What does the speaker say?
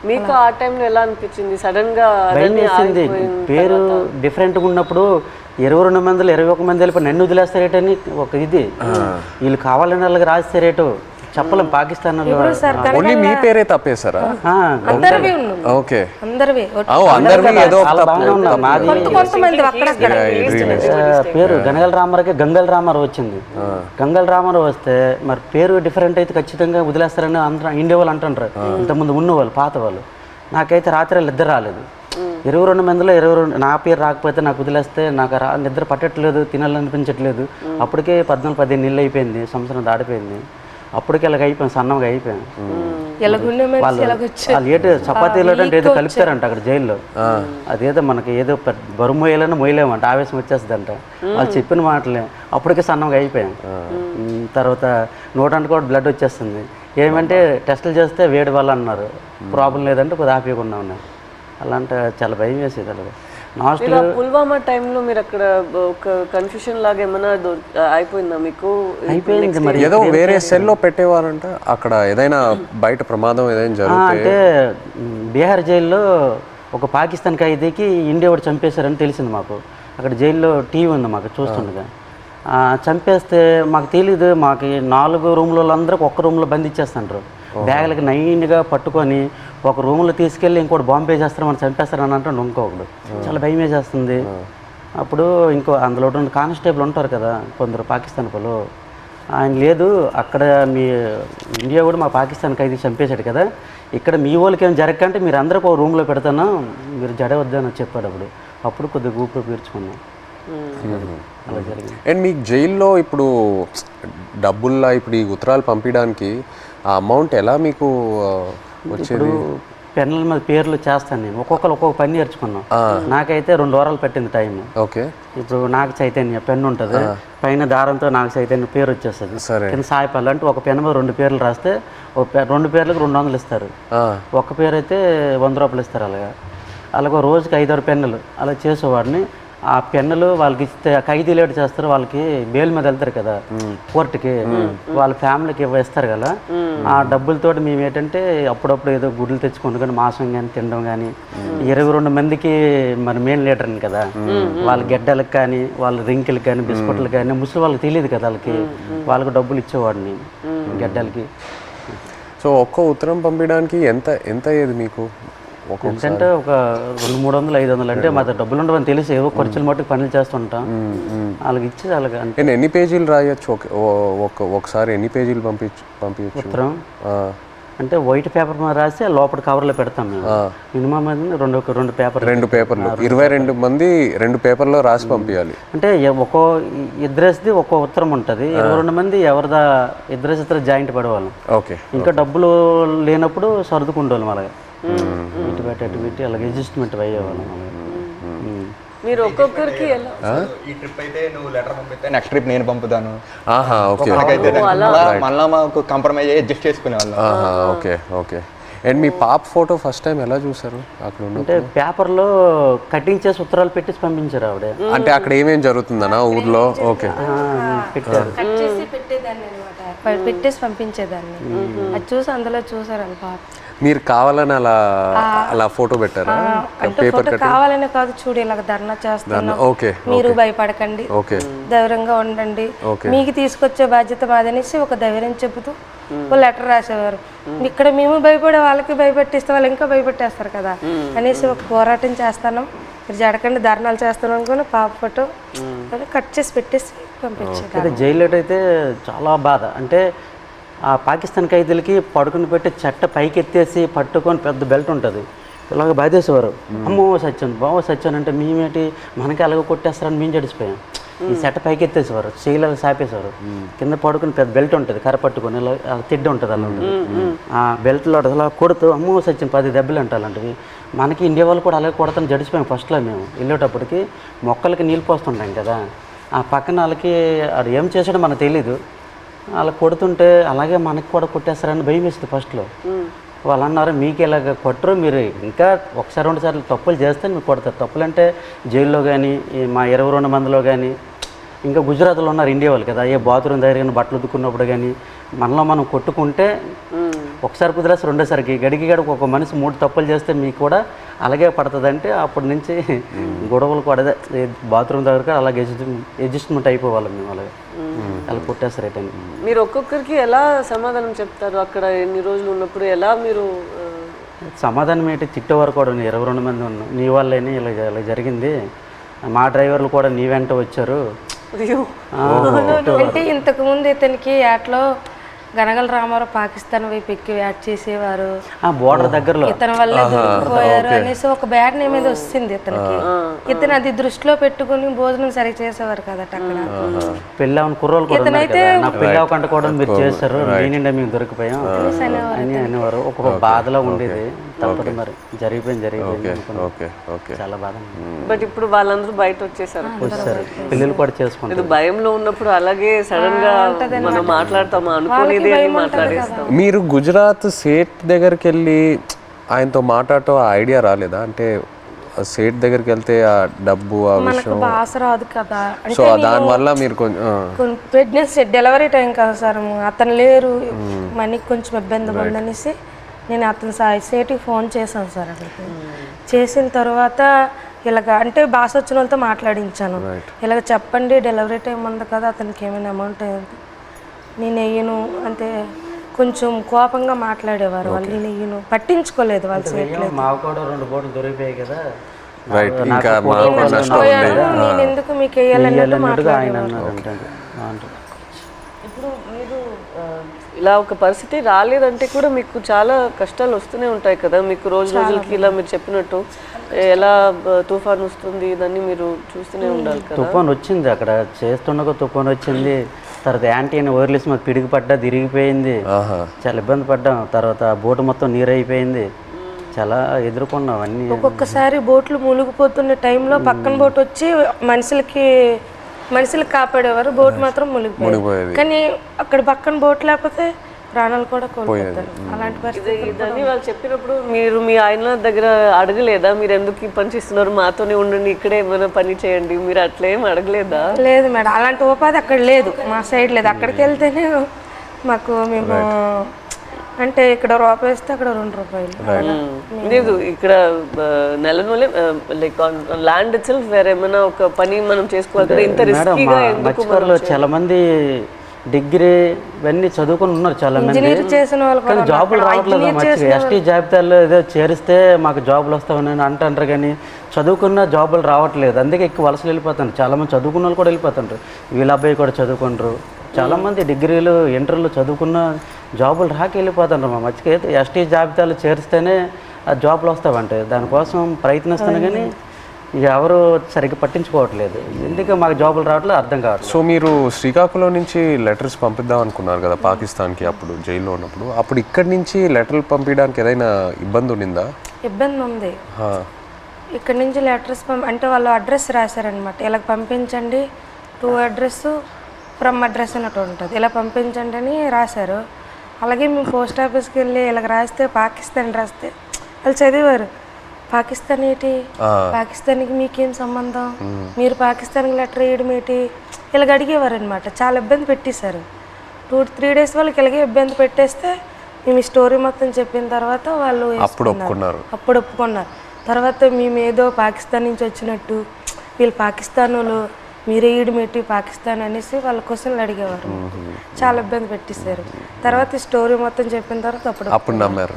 మీకు ఆ టైంలో ఎలా అనిపించింది? సడన్ గా భయం వేసింది. పేరు డిఫరెంట్గా ఉన్నప్పుడు 22 మందిలో 21 మంది వెళ్ళిపోయి నన్ను వదిలేస్తారేటని ఒక ఇది, వీళ్ళు కావాలని వాళ్ళకి రాస్తారేటో చెప్పలేం. పాకిస్తాన్ ఓన్లీ మీ పేరే తప్పేశారా? ఓకే, పేరు గనగల రామారావుకి గంగల్ రామారావు వచ్చింది. గంగల్ రామారావు వస్తే మరి పేరు డిఫరెంట్ అయితే ఖచ్చితంగా వదిలేస్తారని అందరూ ఇండియా వాళ్ళు అంటుంటారు, ఇంతకుముందు ఉన్నవాళ్ళు పాత వాళ్ళు. నాకైతే రాత్రి నిద్ర రాలేదు. 22 మందిలో 22 నా పేరు రాకపోతే నాకు వదిలేస్తే నాకు నిద్ర పట్టట్లేదు, తినాలనిపించట్లేదు. అప్పటికే 14-15 నెలలు అయిపోయింది, సంవత్సరం దాటిపోయింది. అప్పటికి ఇలాగ అయిపోయాను, సన్నంగా అయిపోయాను. వాళ్ళు ఏదో చపాతీలో అంటే ఏదో కలుపుతారంట అక్కడ జైల్లో. అదేదో మనకి ఏదో బరువు మొయ్యాలని మొయ్యలేమంట, ఆవేశం వచ్చేస్తుందంట. వాళ్ళు చెప్పిన మాటలే అప్పటికే సన్నంగా అయిపోయాను. తర్వాత నోటంటే కూడా బ్లడ్ వచ్చేస్తుంది. ఏమంటే టెస్టులు చేస్తే వేడి వల్ల అన్నారు, ప్రాబ్లం లేదంటే కొద్దిగా ఆపేయకుండా ఉన్నారు. అలాంటి చాలా భయం వేసేది. అలాగే పుల్వామా టైంలో మీరు అక్కడ ఒక కన్ఫ్యూషన్ లాగా ఏమైనా అయిపోయిందా మీకు? అయిపోయింది. మరి ఏదో వేరే సెల్లో పెట్టేవారంట అక్కడ, ఏదైనా బయట ప్రమాదం ఏదైనా జరిగితే. అంటే బీహార్ జైల్లో ఒక పాకిస్తాన్ ఖైదీకి ఇండియా వాడు చంపేశారని తెలిసింది మాకు. అక్కడ జైల్లో టీవీ ఉంది మాకు చూస్తుండగా. చంపేస్తే మాకు తెలీదు. మాకు 4 రూమ్లలో అందరికి ఒక్క రూమ్లో బంధించేస్తుంటారు. బ్యాగులకి నైన్గా పట్టుకొని ఒక రూమ్లో తీసుకెళ్ళి ఇంకోటి బాంబే చేస్తారు, మనం చంపేస్తారని అంటాడు ఇంకొకడు. చాలా భయం వేసేస్తుంది. అప్పుడు ఇంకో అందులో కానిస్టేబుల్ ఉంటారు కదా కొందరు పాకిస్తాన్ వాళ్ళు, ఆయన లేదు అక్కడ మీ ఇండియా కూడా మా పాకిస్తాన్ ఖైదీ చంపేశాడు కదా, ఇక్కడ మీ వాళ్ళకి ఏం జరగకంటే మీరు అందరికీ ఒక రూమ్లో పెడతాను, మీరు జడవద్దని చెప్పాడు. అప్పుడు కొద్దిగా ఊపిరి పీల్చుకున్నాం. అలా జరిగింది. అండ్ మీకు జైల్లో ఇప్పుడు డబ్బుల్లా ఇప్పుడు ఈ ఉత్తరాలు పంపించడానికి ఆ అమౌంట్ ఎలా మీకు వచ్చేది? పెన్నుల మీద పేర్లు చేస్తాను నేను, ఒక్కొక్కరు ఒక్కొక్క పని నేర్చుకున్నాం. నాకైతే 2 వారాలు పట్టింది టైం. ఓకే, ఇప్పుడు నాకు చైతన్య పెన్ను ఉంటుంది, పైన దారంతో నాకు చైతన్య పేరు వచ్చేస్తుంది. కింద సాయిపల్లి అంటే ఒక పెన్ను మీద 2 పేర్లు రాస్తే 2 పేర్లకు 200 ఇస్తారు. ఒక్క పేరు అయితే 100 రూపాయలు ఇస్తారు. అలాగే రోజుకి 5-6 పెన్నులు అలా చేసేవాడిని. ఆ పెన్నులు వాళ్ళకి ఇస్తే ఖైదీలు ఏడు చేస్తారు, వాళ్ళకి బెయిల్ మీద వెళ్తారు కదా కోర్టుకి, వాళ్ళ ఫ్యామిలీకి ఇస్తారు కదా. ఆ డబ్బులతో మేము ఏంటంటే అప్పుడప్పుడు ఏదో గుడ్లు తెచ్చుకుంటూ కానీ మాంసం కానీ తినడం కానీ, 22 మందికి మరి మెయిన్ లీడర్ని కదా, వాళ్ళ గెడ్డలకు కానీ వాళ్ళ రింకిలకు కానీ బిస్కెట్లకు కానీ ముసలి వాళ్ళకి తెలియదు కదా, వాళ్ళకి డబ్బులు ఇచ్చేవాడిని గెడ్డలకి. సో ఒక్క ఉత్తరం పంపించడానికి ఎంత అయ్యేది మీకు? అంటే ఒక 200-300-500 అంటే మా డబ్బులు ఉండవని తెలిసి ఏవో ఖర్చులు మట్టుకు పనులు చేస్తుంటాం. వాళ్ళకి ఇచ్చి వాళ్ళకి అంటే ఎన్ని పేజీలు రాయొచ్చు ఒకసారి? ఎన్ని పేజీలు పంపించచ్చు ఉత్తరం? అంటే వైట్ పేపర్ మీద రాసి లోపల కవర్లో పెడతాం మేము. మినిమం రెండు పేపర్లు 22 మంది 2 పేపర్లో రాసి పంపించాలి. అంటే ఇద్దరేసి ఒక్కో ఉత్తరం ఉంటుంది. 22 మంది ఎవరిదా ఇద్దరు జాయింట్ పడేవాళ్ళం. ఓకే, ఇంకా డబ్బులు లేనప్పుడు సర్దుకుంటేవాళ్ళం. అలాగే ఇటు పెట్టి అలాగే అడ్జస్ట్మెంట్ అయ్యేవాళ్ళం. మీరు ఒక్కొక్కరికి ఈ ట్రిప్ అయితే నువ్వు లెటర్ పంపిస్తే నెక్స్ట్ ట్రిప్ నేను పంపుతాను, మళ్ళీ మాకు కంప్రమైజ్ అయ్యి అడ్జస్ట్ చేసుకునే వాళ్ళం. ఓకే. అండ్ మీ పాప ఫోటో ఫస్ట్ టైం ఎలా చూసారు అక్కడ? అంటే పేపర్లో కటింగ్ చేసి ఉత్తరాలు పెట్టేసి పంపించారు ఆవిడ. అంటే అక్కడ ఏమేం జరుగుతుందనా ఊర్లో? ఓకే, పెట్టారు, పెట్టేసి పంపించేదాన్ని. అది చూసి అందులో చూసారు పాప. మీరు కావాలని అలా ఫోటో పెట్టారా? ఫోటో కావాలనే కాదు, చూడు ఇలాగ ధర్నా చేస్తాను, మీరు భయపడకండి, ధైర్యంగా ఉండండి, మీకు తీసుకొచ్చే బాధ్యత మాదనేసి ఒక ధైర్యం చెబుతూ ఒక లెటర్ రాసేవారు. ఇక్కడ మేము భయపడే వాళ్ళకి భయపెట్టిస్తే వాళ్ళు ఇంకా భయపెట్టేస్తారు కదా అనేసి ఒక పోరాటం చేస్తాను, మీరు జడకండి ధర్నాలు చేస్తాను అనుకుని పాప ఫోటో కట్ చేసి పెట్టేసి పంపించారు. జైల్లో అయితే చాలా బాధ. అంటే ఆ పాకిస్తాన్ ఖైదీలకి పడుకుని పెట్టి చెట్ట పైకి ఎత్తేసి పట్టుకొని పెద్ద బెల్ట్ ఉంటుంది, ఇలాగ బాధేసేవారు. అమ్మో సచ్చాను అంటే మేమేంటి మనకి అలాగ కొట్టేస్తారని మేము జడిచిపోయాం. ఈ చెట్ట పైకి ఎత్తేసేవారు, చేయలాగా సాపేసేవారు. కింద పడుకుని పెద్ద బెల్ట్ ఉంటుంది, కర్ర పట్టుకొని ఇలా తిడ్డ ఉంటుంది. అలా ఆ బెల్ట్లో అలా కొడుతూ అమ్మో సచ్చాను 10 దెబ్బలు అంటే అలాంటివి. మనకి ఇండియా వాళ్ళు కూడా అలాగే కొడతాను జడిచిపోయాం. ఫస్ట్లో మేము వెళ్ళేటప్పటికి మొక్కలకి నీళ్ళు పోస్తుంటాం కదా, ఆ పక్కన వాళ్ళకి అది ఏం చేసాడో మనకు తెలీదు, అలా కొడుతుంటే అలాగే మనకి కూడా కొట్టేస్తారని భయం వేస్తుంది ఫస్ట్లో. వాళ్ళు అన్నారు మీకు ఇలాగ కొట్టరు, మీరు ఇంకా 1-2 సార్లు తప్పులు చేస్తే మీకు కొడతారు. తప్పులు అంటే జైల్లో కానీ మా 22 మందిలో కానీ, ఇంకా గుజరాత్లో ఉన్నారు ఇండియా వాళ్ళు కదా, ఏ బాత్రూమ్ దగ్గర కానీ బట్టలు ఉతుక్కున్నప్పుడు కానీ మనలో మనం కొట్టుకుంటే ఒకసారి కుదిరేసి రెండోసారికి గడికి ఒక మనిషి 3 తప్పులు చేస్తే మీకు కూడా అలాగే పడుతుంది అంటే అప్పటి నుంచి గొడవలు కూడా అదే బాత్రూమ్ దగ్గర అలాగే అడ్జస్ట్మెంట్ అయిపోవాలి మేము అలాగే అలా కొట్టేస్తారు రిటర్న్. మీరు ఒక్కొక్కరికి ఎలా సమాధానం చెప్తారు అక్కడ ఎన్ని రోజులు ఉన్నప్పుడు? ఎలా మీరు సమాధానం ఏంటి, తిట్టేవారు కూడా 22 మంది ఉన్నాం, నీ వల్లేని ఇలా ఇలా జరిగింది, మా డ్రైవర్లు కూడా నీ వెంట వచ్చారు. అంటే ఇంతకుముందు ఇతనికి యాట్లో గనగల రామారావు పాకిస్తాన్ వైపు ఎక్కి యాడ్ చేసేవారు, బోర్డర్ దగ్గరలో ఇతని వల్ల దొరికిపోయారు అనేసి ఒక బ్యాడ్ నేమ్ మీద వస్తుంది ఇతనికి. ఇతను అది దృష్టిలో పెట్టుకుని భోజనం సరిగ్గా చేసేవారు కదట అక్కడ. పెళ్ళి అవును కుర్రోలు కూడా నాకు పెళ్ళి అవ్వకుండా కూడా మీరు చేస్తారు, నేనిండా మేము దొరికిపోయాం అని అనేవారు. ఒక్కొక్క బాధలో ఉండేది. తప్పదు మరి, జరిగిపోయింది చాలా బాధ. బట్ ఇప్పుడు వాళ్ళందరూ బయట వచ్చేసారు, పిల్లలు కూడా చేసుకుంటారు. భయంలో ఉన్నప్పుడు అలాగే సడన్ గా మనం మాట్లాడతాము అనుకునేది అని మాట్లాడేస్తాం. మీరు గుజరాత్ సేట్ దగ్గరికి వెళ్ళి ఆయనతో మాట్లాడటం ఐడియా రాలేదా? అంటే సేట్ దగ్గరికి వెళ్తే ఆ డబ్బు ఆ విషయం భాష రాదు కదా, సో దానివల్ల మీరు కొంచెం ప్రెగ్నెన్సీ డెలివరీ టైం కదా సార్, అతను లేరు, మనకి కొంచెం ఇబ్బంది ఉందనేసి నేను అతను సేటుకి ఫోన్ చేశాను సార్. అక్కడికి చేసిన తర్వాత ఇలాగ అంటే భాష వచ్చిన వాళ్ళతో మాట్లాడించాను, ఇలాగ చెప్పండి డెలివరీ టైం ఉంది కదా, అతనికి ఏమైనా అమౌంట్ అయింది, నేను వెయ్యను అంటే కొంచెం కోపంగా మాట్లాడేవారు వాళ్ళు. నేను వెయ్యను, పట్టించుకోలేదు వాళ్ళు. మాకు కూడా 2 బోట్లు దొరికిపోయాయి కదా, నేను ఎందుకు మీకు వేయాలన్నట్టు ఆయన ఇప్పుడు మీరు ఇలా ఒక పరిస్థితి రాలేదంటే కూడా మీకు చాలా కష్టాలు వస్తూనే ఉంటాయి కదా, మీకు రోజులకి ఇలా మీరు చెప్పినట్టు ఎలా తుఫాన్ వస్తుంది ఇదన్నీ మీరు చూస్తూనే ఉండాలి కదా. తుఫాన్ వచ్చింది, అక్కడ చేస్తుండగా తుఫాన్ వచ్చింది, తర్వాత యాంటీ అని వైర్లెస్ మాకు పిడికి పడ్డా తిరిగిపోయింది, చాలా ఇబ్బంది పడ్డాం. తర్వాత బోటు మొత్తం నీరు అయిపోయింది, చాలా ఎదుర్కొన్నాం అన్నీ. ఒక్కొక్కసారి బోట్లు మునిగిపోతున్న టైంలో పక్కన బోట్ వచ్చి మనుషులు కాపాడేవారు, బోట్ మాత్రం మునిగిపోయేది. కానీ అక్కడ పక్కన బోట్ లేకపోతే ప్రాణాలు కూడా కోల్పోతారు. అలాంటి పరిస్థితి ఇదని వాళ్ళు చెప్పినప్పుడు మీరు మీ ఆయన దగ్గర అడగలేదా, మీరు ఎందుకు ఈ పని చేస్తున్నారు, మాతోనే ఉండండి, ఇక్కడే ఏమైనా పని చేయండి, మీరు అట్లేం అడగలేదా? లేదు మేడం, అలాంటి ఉపాధి అక్కడ లేదు, మా సైడ్ లేదు. అక్కడికి వెళ్తేనే మాకు మేము అంటే ఇక్కడ రూపాయి ఇస్తే అక్కడ 2 రూపాయలు లేదు. ఇక్కడ నెలనూలే లైక్ ల్యాండ్ ఇట్ సెల్ఫ్ వేరే ఏమైనా ఒక పని మనం చేసుకోవాలి కదా, ఇంత రిస్కీగా ఎందుకు? మత్స్యకారులు చాలా మంది డిగ్రీ ఇవన్నీ చదువుకుని ఉన్నారు చాలా మంది, కానీ జాబులు రావట్లేదు. ఎస్టీ జాబితాలో ఏదో చేరిస్తే మాకు జాబులు వస్తామని అంటారు, కానీ చదువుకున్న జాబులు రావట్లేదు. అందుకే ఎక్కువ వలసలు వెళ్ళిపోతారు. చాలామంది చదువుకున్న వాళ్ళు కూడా వెళ్ళిపోతుంటారు. వీళ్ళ అబ్బాయి కూడా చదువుకుంటారు. చాలామంది డిగ్రీలు ఇంటర్లు చదువుకున్న జాబులు రాక వెళ్ళిపోతుంటారు. మా మధ్యకి ఎస్టీ జాబితాలు చేరిస్తేనే ఆ జాబులు వస్తామంటే దానికోసం ప్రయత్నిస్తాను, కానీ ఎవరు సరిగ్గా పట్టించుకోవట్లేదు. ఎందుకు మాకు జాబులు రావట్లేదు అర్థం కావట్లేదు. సో మీరు శ్రీకాకుళం నుంచి లెటర్స్ పంపిద్దాం అనుకున్నారు కదా పాకిస్తాన్కి, అప్పుడు జైల్లో ఉన్నప్పుడు. అప్పుడు ఇక్కడి నుంచి లెటర్లు పంపించడానికి ఏదైనా ఇబ్బంది ఉండిందా? ఇబ్బంది ఉంది. ఇక్కడ నుంచి లెటర్స్ అంటే వాళ్ళు అడ్రస్ రాశారనమాట, ఇలా పంపించండి, టు అడ్రస్ ఫ్రమ్ అడ్రస్ అన్నట్టు ఉంటుంది, ఇలా పంపించండి అని రాశారు. అలాగే మేము పోస్ట్ ఆఫీస్కి వెళ్ళి ఇలాగ రాస్తే పాకిస్తాన్ రాస్తే వాళ్ళు చదివారు, పాకిస్తాన్ ఏంటి, పాకిస్తాన్కి మీకేం సంబంధం, మీరు పాకిస్తాన్కి లెటర్ వేయడం ఏంటి, ఇలాగ అడిగేవారు అనమాట. చాలా ఇబ్బంది పెట్టేశారు. 2-3 డేస్ వాళ్ళకి ఇలాగే ఇబ్బంది పెట్టేస్తే మేము ఈ స్టోరీ మొత్తం చెప్పిన తర్వాత వాళ్ళు అప్పుడు ఒప్పుకున్నారు. తర్వాత మేము ఏదో పాకిస్తాన్ నుంచి వచ్చినట్టు, వీళ్ళు పాకిస్తాన్ వాళ్ళు, మీరే ఈడమేటి పాకిస్తాన్ అనేసి వాళ్ళ క్వశ్చన్లు అడిగేవారు. చాలా ఇబ్బంది పెట్టేశారు. తర్వాత ఈ స్టోరీ మొత్తం చెప్పిన తర్వాత అప్పుడు నమ్మారు.